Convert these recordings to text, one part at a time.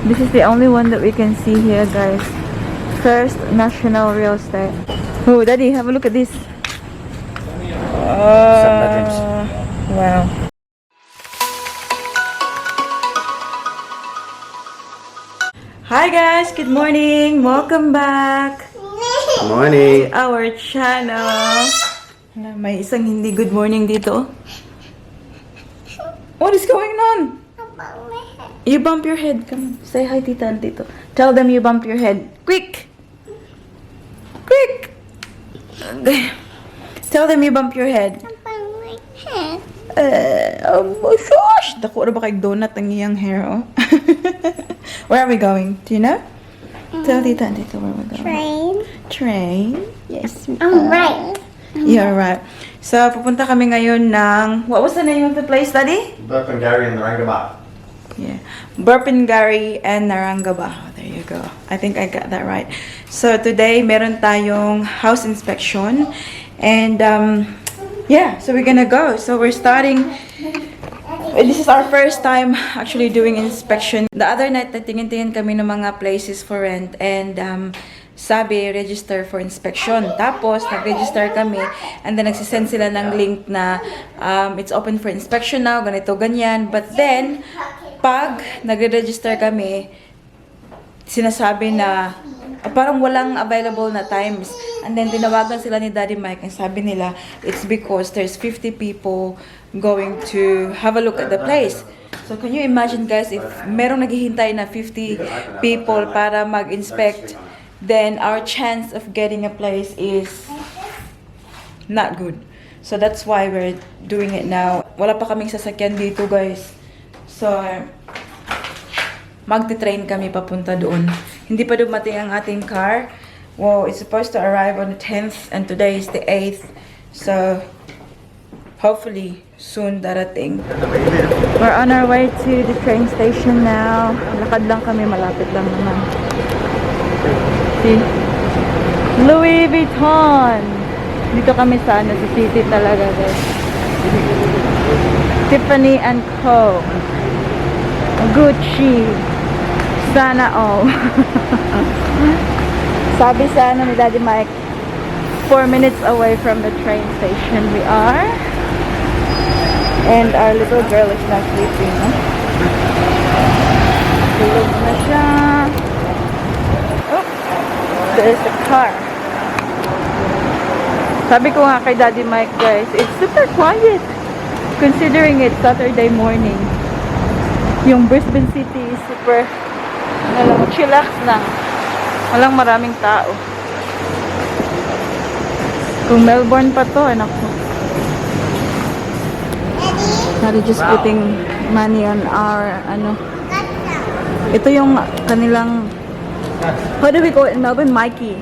This is the only one that we can see here, guys. First National Real Estate. Oh, Daddy, have a look at this. Some bedrooms. Wow. Hi guys, good morning. Welcome back Good morning. to our channel. May isang hindi good morning dito. What is going on? You bump your head. Come on. Say hi, Tita and Tito. Tell them you bump your head. Quick! Quick! Tell them you bump your head. Oh my gosh! Dako na ba kay donut ang iyang hair, oh? Where are we going? Do you know? Tell Tita and Tito where we're going. Train. Train? Yes, we I'm are. right. You're right. So, pupunta kami ngayon ng... What was the name of the place, Daddy? Burp and Gary and the Rangaba. Yeah. Burpengary and Narangaba. Oh, there you go. I think I got that right. So, today, meron tayong house inspection. And, yeah. So, we're gonna go. So, we're starting... This is our first time actually doing inspection. The other night, tingin-tingin kami ng mga places for rent. And, sabi, register for inspection. Tapos, nag-register kami. And then, nagsisend sila ng link na it's open for inspection now, ganito, ganyan. But then, pag nagre-register kami, sinasabi na parang walang available na times. And then, tinawagan sila ni Daddy Mike. And sabi nila, it's because there's 50 people going to have a look at the place. So, can you imagine, guys, if merong naghihintay na 50 people para mag-inspect, then our chance of getting a place is not good. So that's why we're doing it now. Wala pa kaming sasakyan dito, guys. So magte-train kami papunta doon. Hindi pa dumating ang ating car. Well, it's supposed to arrive on the 10th and today is the 8th. So hopefully soon darating. We're on our way to the train station now. Lakad lang kami, malapit lang naman. See? Louis Vuitton. Dito kami sa city talaga, guys. Tiffany and Co. Gucci. Sana all. Sabi sa ni Daddy Mike, 4 minutes away from the train station we are. And our little girl is not sleeping. No? Tulog na siya. There's a car. Sabi ko nga kay Daddy Mike, guys, it's super quiet considering it's Saturday morning. Yung Brisbane City is super chillax lang. Walang maraming tao. Kung Melbourne pa to, anak ko. Daddy just putting money on our ito yung kanilang, how do we call it in Melbourne? Mikey.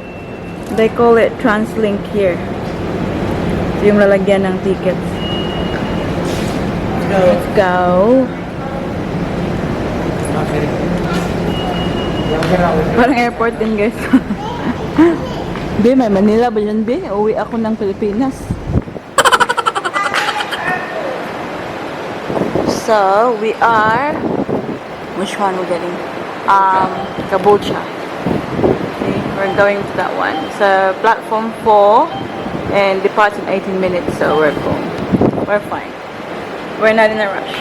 They call it TransLink here. Ito yung lalagyan ng tickets. Let's go. Parang airport din, guys. Be, may Manila ba yan, be? Uwi ako ng Pilipinas. So, we are... Which one we're getting? Kabocha. Okay, we're going to that one. So, platform 4 and departs in 18 minutes. So, we're going. We're fine. We're not in a rush.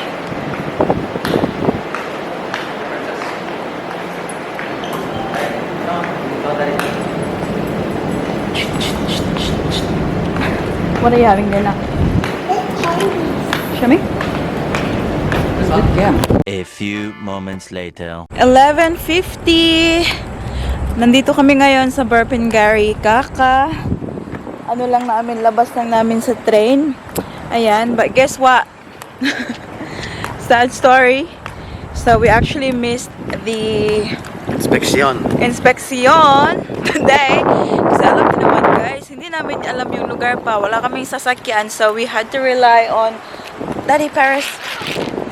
What are you having there now? Show me. Yeah. A few moments later. 11:50. Nandito kami ngayon sa Burpengary. Ano lang namin, labas lang namin sa train. Ayan, but guess what? Sad story. So we actually missed the Inspection today. Kasi alam niyo naman, guys, hindi namin alam yung lugar pa. Wala kaming sasakyan. So we had to rely on Daddy Paris,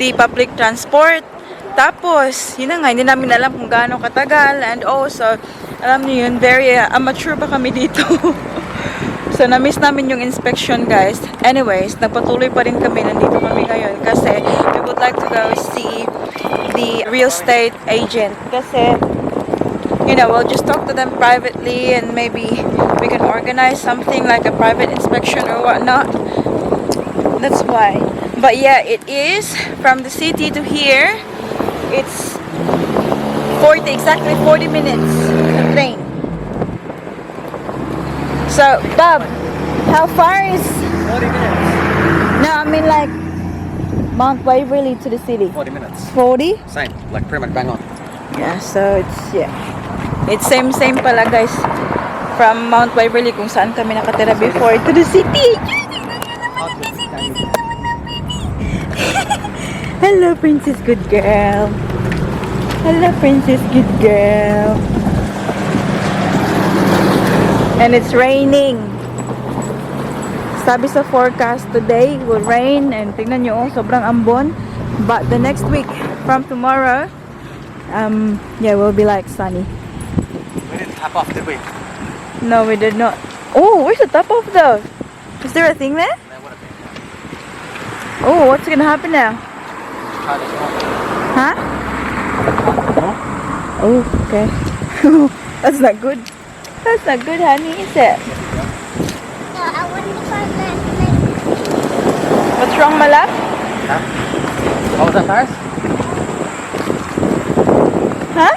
the public transport. Tapos, yun na nga, hindi namin alam kung gaano katagal. And also, alam niyo yun, very amateur pa kami dito. So, na-miss namin yung inspection, guys. Anyways, nagpatuloy pa rin kami. Nandito kami ngayon kasi we would like to go see the real estate agent. Kasi, you know, we'll just talk to them privately and maybe we can organize something like a private inspection or whatnot. That's why. But yeah, it is from the city to here. It's exactly 40 minutes to plane. So, Bob, how far is... 40 minutes. No, I mean like Mount Waverly to the city. 40 minutes. 40? Same, like pretty much bang on. Yeah, so it's same pala guys. From Mount Waverly kung saan kami nakatira before to the city. Hello, Princess Good Girl. Hello, Princess Good Girl. And it's raining. Sabi sa forecast today will rain and tingnan nyo, sobrang ambon. But the next week from tomorrow, yeah, will be like sunny. We didn't tap off, did we? No, we did not. Oh, where's the top off though? Is there a thing there? That would have been. Oh, what's gonna happen now? Try this one. Huh? No? Oh, okay. That's not good. That's not good, honey, is it? No, I want to try that. What's wrong, my love? Huh? What was that, Paris? Huh?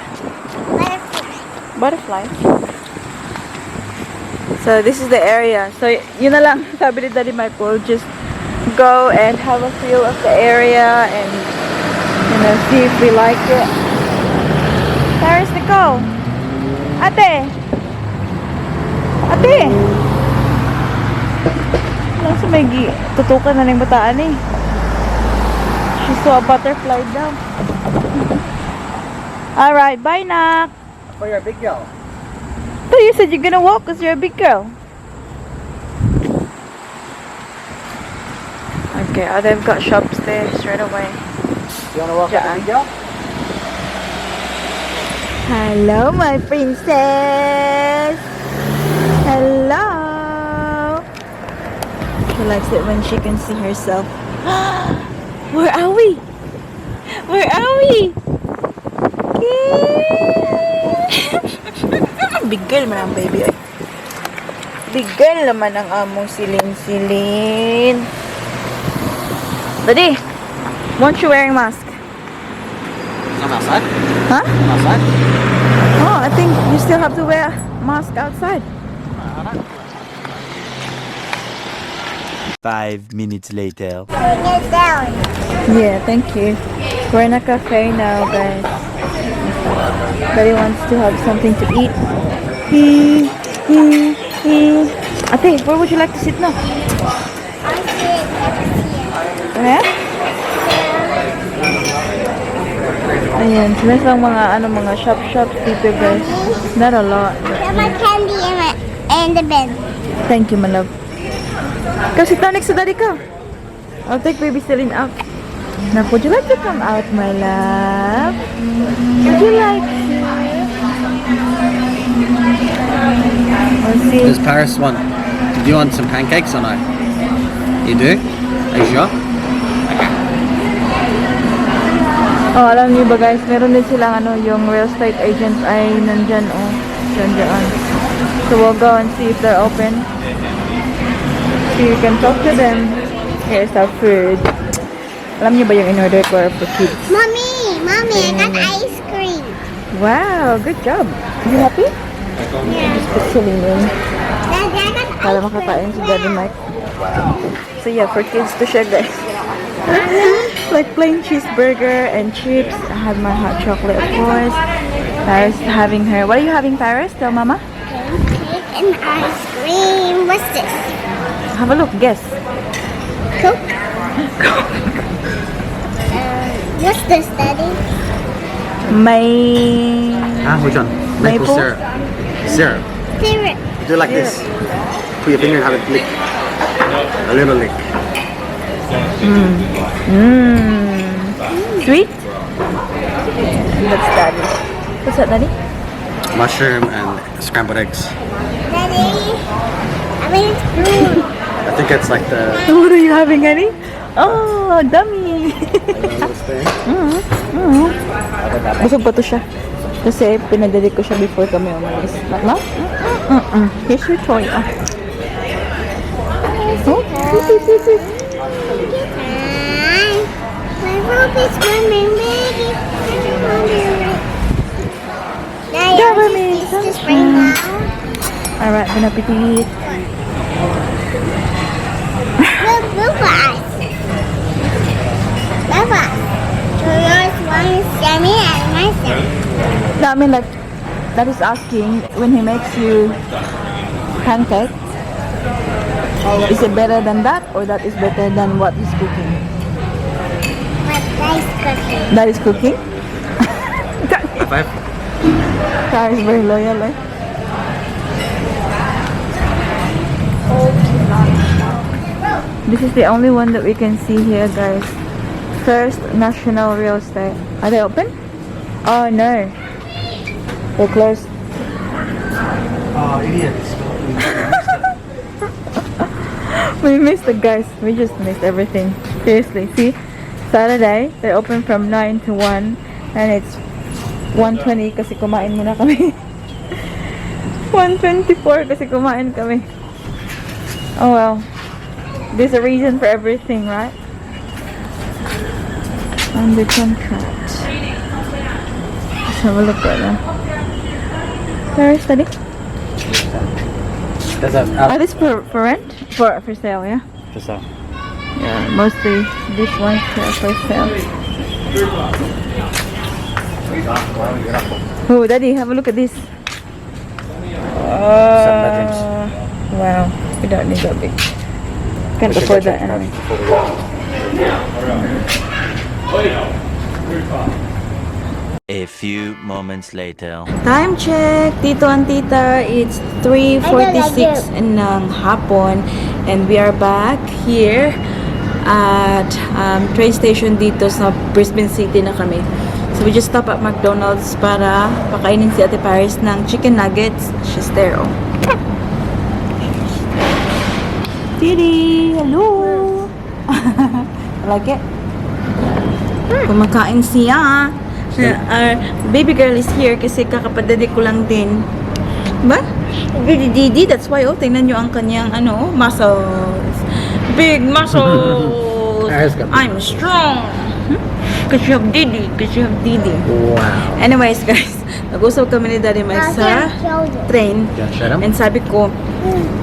Butterfly. Butterfly. So this is the area. So yun na lang, sabi ni Daddy Michael, just go and have a feel of the area and you know, see if we like it. Paris, Nicole. Ate. Ate. Lang sa may tutukan na ng bataan eh. She saw a butterfly daw. Alright, bye, Nak. Oh, you're a big girl. But you said you're gonna walk because you're a big girl. Okay, oh, they've got shops there straight away. You wanna walk like a big girl? Hello, my princess. Hello. She likes it when she can see herself. Where are we? Where are we? Big girl man ang baby. Ay. Big girl naman ang among silin-silin. Daddy, weren't you wearing mask? I'm outside. Huh? I'm outside. Oh, I think you still have to wear a mask outside. 5 minutes later. Bring it down. Yeah, thank you. We're in a cafe now, guys. Daddy wants to have something to eat. Ate, where would you like to sit now? I sit Where? Ayan, sila lang mga shop dito, guys. Not a lot. Put my candy in the bed. Thank you, my love. Kasi sit down next to Daddy ka. I'll take baby Celine out. Now, would you like to come out, my love? Would you like to? Let's see. Does Paris want? Do you want some pancakes or no? You do? Are you sure? Oh, alam niyo ba guys, meron din silang yung real estate agents ay nandyan, oh. Nandyan. So we'll go and see if they're open. So you can talk to them. Here's our food. Alam niyo ba yung in-order ko for kids? Mommy, I got ice cream. Wow, good job. Are you happy? Yeah. Just put Celine in. Daddy, I got Para ice makakain si cream. Daddy Mike. So yeah, for kids to share guys. Like plain cheeseburger and chips. I have my hot chocolate, of course. Paris having her. What are you having, Paris? Tell Mama. Pancake and ice cream. What's this? Have a look. Guess. Coke. What's this, Daddy? May. Ah, which one? Maple Maple? syrup. Syrup. Syrup. Do it like this. Put your finger and have it lick. A little lick. Sweet. That's Daddy. What's that, Daddy? Mushroom and scrambled eggs. Daddy, I mean it's blue. I think it's like the What are you having, Daddy? Oh, dummy. little spoon. Busog pa to siya. Kasi pinadali ko siya before kami umalis. No? Here's your toy. Oh. Oh. My rope is swimming, baby. Government. Is this right now? Alright, bon appetit. Look at us. Look at us. So yours one is Sammy and my Sammy. No, I mean like, that is asking when he makes you pancake, is it better than that or that is better than what he's cooking? What rice cooking? That is cooking? High five. Kara is very loyal, eh? This is the only one that we can see here, guys. First National Real Estate. Are they open? Oh no, they're closed. Oh, idiots. We missed it, guys. We just missed everything. Seriously, see? Saturday, they're open from 9 to 1 and it's 1:20 kasi kumain muna kami. 1:24 kasi kumain kami. Oh well. There's a reason for everything, right? Under contract. Let's have a look at that. Where is study? There's a Are these for rent? For sale, yeah? Just a Yeah, mostly this one's for sale. Oh, Daddy, have a look at this. bedrooms. Wow, we don't need that big. Can't afford that anyway. A few moments later. Time check, Tito and Tita. It's 3:46 in ng hapon and we are back here at train station dito sa Brisbane City na kami. So we just stop at McDonald's para pakainin si Ate Paris ng chicken nuggets. She's there, oh. Titi, hello! Like it? Kumakain siya. Our baby girl is here kasi kakapadali ko lang din. Ba? Didi, that's why, oh, tingnan nyo ang kanyang, muscles. Big muscles! I'm strong! Because you have Didi. wow. Anyways, guys, nag-usap kami ni Daddy Mike sa train. And sabi ko,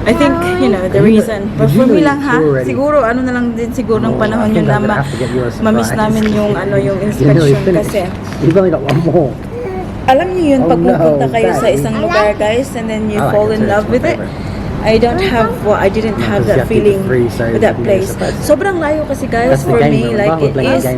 I think, the reason. But for me lang ha, siguro, na lang din siguro ng panahon yun na ma-miss namin yung inspection kasi. You've only got one more. Alam niyo yun, pag pupunta kayo sa isang lugar, guys, and then you fall in love with it. I didn't have that feeling with that place. Sobrang layo kasi, guys, for me, like it is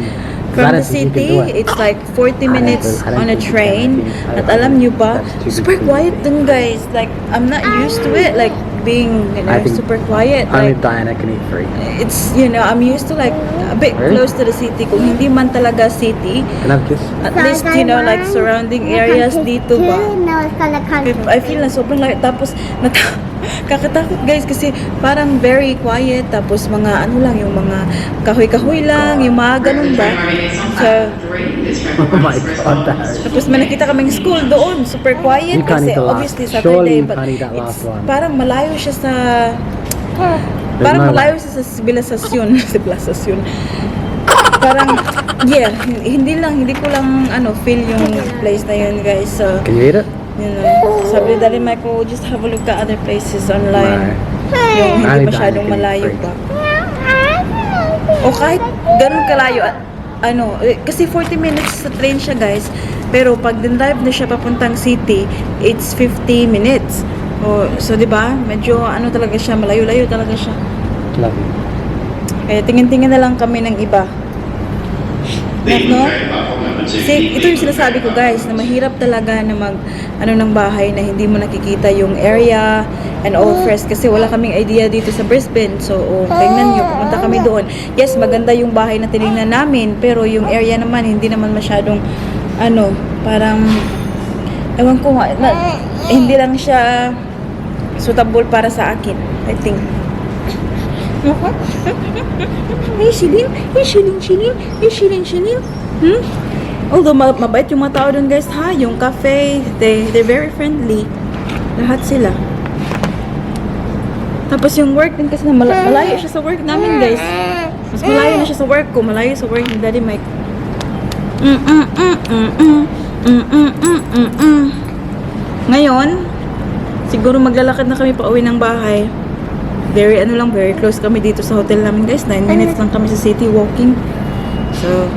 from the city, it's like 40 minutes on a train. At alam niyo ba, super quiet dun, guys. Like, I'm not used to it, like, being, super quiet. Only Like, Diana can eat 3. it's, I'm used to, like, a bit close to the city. Kung hindi man talaga city, Can I have a kiss? at least, like, surrounding areas dito ba. No, it's called a country. I feel na sobrang layo. Tapos, kakatakot, guys, kasi parang very quiet. Tapos, mga yung mga kahoy-kahoy lang, yung mga ganun ba. So, Oh my god, tapos may nakita kaming school doon, super quiet You can't kasi eat the last. obviously Surely Saturday, you but can't eat that it's last one. parang malayo siya sa no malayo siya sa sibilisasyon. Sibilisasyon. Parang, hindi ko lang feel yung place na yun, guys. So, Can you eat it? sabi ni Daddy Michael, just have a look at other places online. Yung Only hindi masyadong Diana can eat malayo 3. pa. O kahit ganun kalayo, kasi 40 minutes sa train siya, guys. Pero pag din-drive na siya papuntang city, it's 50 minutes. So, di ba? Medyo talaga siya, malayo-layo talaga siya. Love you. Kaya tingin-tingin na lang kami ng iba. No? Kasi ito yung sinasabi ko, guys, na mahirap talaga na ng bahay na hindi mo nakikita yung area and all first kasi wala kaming idea dito sa Brisbane. So, tingnan nyo, pumunta kami doon. Yes, maganda yung bahay na tinignan namin, pero yung area naman, hindi naman masyadong, parang, ewan ko nga, hindi lang siya suitable para sa akin, I think. Hey, Shilin. Although mabait yung mga tao doon guys ha, yung cafe, they're very friendly. Lahat sila. Tapos yung work din kasi na malayo siya sa work namin guys. Mas malayo na siya sa work ko, malayo sa work ni Daddy Mike. Ngayon, siguro maglalakad na kami pa uwi ng bahay. Very close kami dito sa hotel namin guys. 9 minutes lang kami sa city walking. So,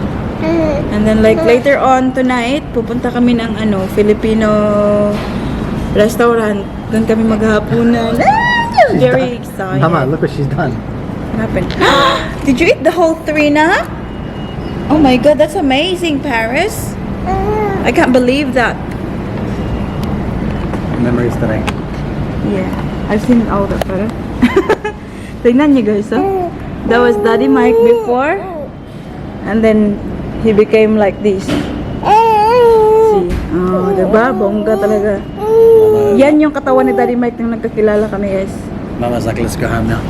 and then like later on tonight, pupunta kami ng Filipino restaurant. Doon kami maghahaponan. Very excited. Mama, look what she's done. What happened? Did you eat the whole 3 na? Oh my god, that's amazing, Paris. I can't believe that. Memories today. Yeah, I've seen all that photo. Tignan niyo guys, oh. That was Daddy Mike before. And then, he became like this. See? Oh, diba? Bongga talaga. Yan yung katawan ni Daddy Mike nang nagkakilala kami guys. Mama's like, let's go home now.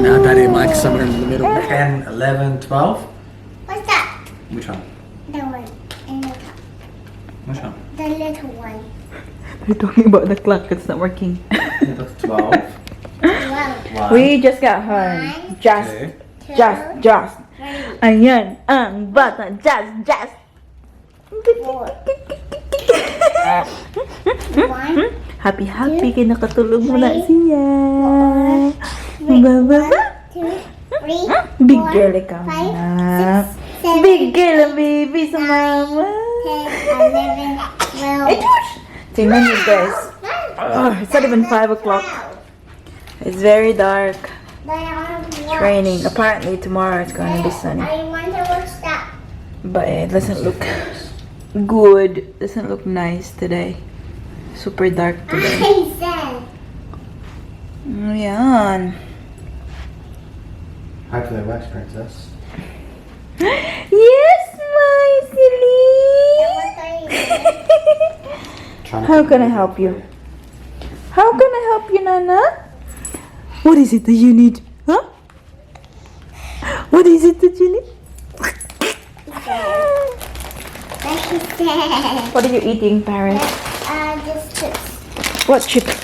Now Daddy Mike's somewhere in the middle. 10, 11, 12. What's that? Which one? The one in the top. Which one? The little one. They're talking about the clock, it's not working. That's 12. 12. We just got home. Just. Three, Ayan, ang bata. Just. 4. 1. Happy, kayo nakatulog mo na siya. 1, Baba. 2, 3, Big 4, girl ikaw 5, na. 6, 7, Big girl ang baby sa mama. 10, 11, 12. Ay, Josh! Tingnan niyo guys. It's not even 5 o'clock. It's very dark. It's raining. Apparently tomorrow it's going to be sunny. I want to watch that. But it doesn't look good. Doesn't look nice today. Super dark today. I said. Ayan. Hopefully it works, princess. Yes, my Celine. How can I help you? How can I help you, Nana? What is it that you need? Huh? What is it that you need? What are you eating, Paris? Just chips. What chips?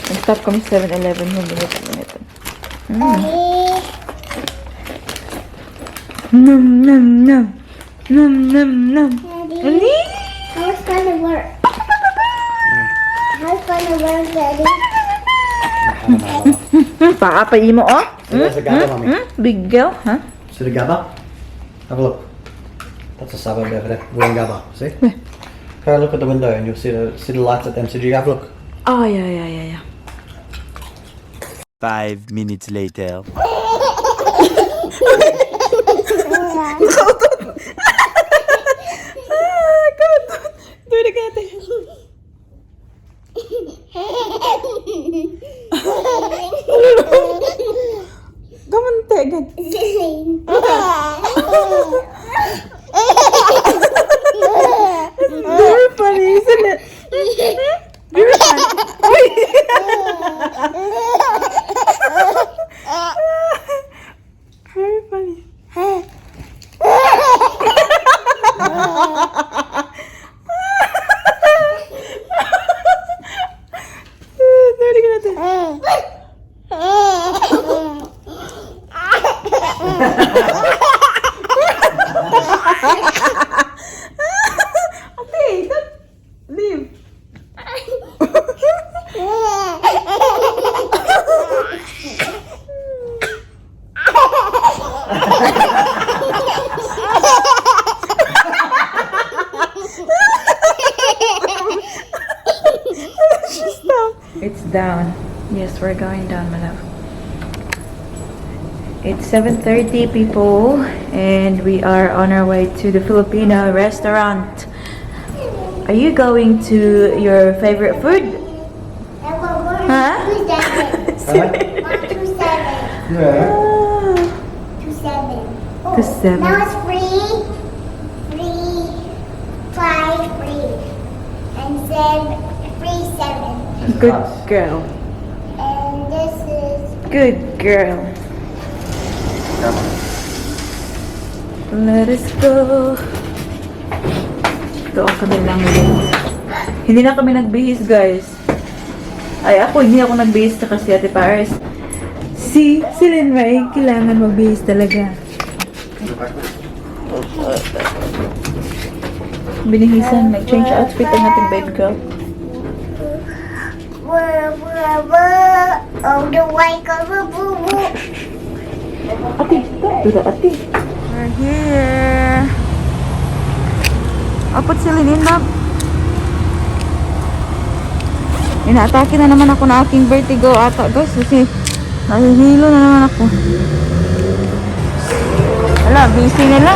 Nag-stop kami sa 7-Eleven. Minute. Daddy. Nom. Daddy. How's gonna work? How's gonna work, Daddy? Paapay mo, oh. There's a gabba, mommy. Big girl, huh? See the gabba? Have a look. That's a suburb over there. We're in gabba. See? Go look at the window and you'll see the lights at the MCG. Have a look. Oh, yeah. 5 minutes later. Do it again. Come on, take it. Very funny, isn't it? Very funny. Very funny. Okay, don't leave. It's down. Yes, we're going down, my love. It's 7:30, people, and we are on our way to the Filipino restaurant. Are you going to your favorite food? Huh? 127. 127. Yeah. 27. Oh, 27. now it's 3, 5, 3. And 7, 3, 7. Good girl. And this is Good girl. Come on. Let us go. Ito ang kanilang room. Hindi na kami nagbihis, guys. Ay, hindi ako nagbihis kasi si Ate Paris. Si Linray, kailangan magbihis talaga. Binihisan, nag-change outfit ang ating bed girl. Oh, the white color boo boo. Ate, don't do that, Ate. We're here. Apat si Linda. Inaatake na naman ako na aking vertigo ata, guys, kasi nahihilo na naman ako. Wala, busy nila.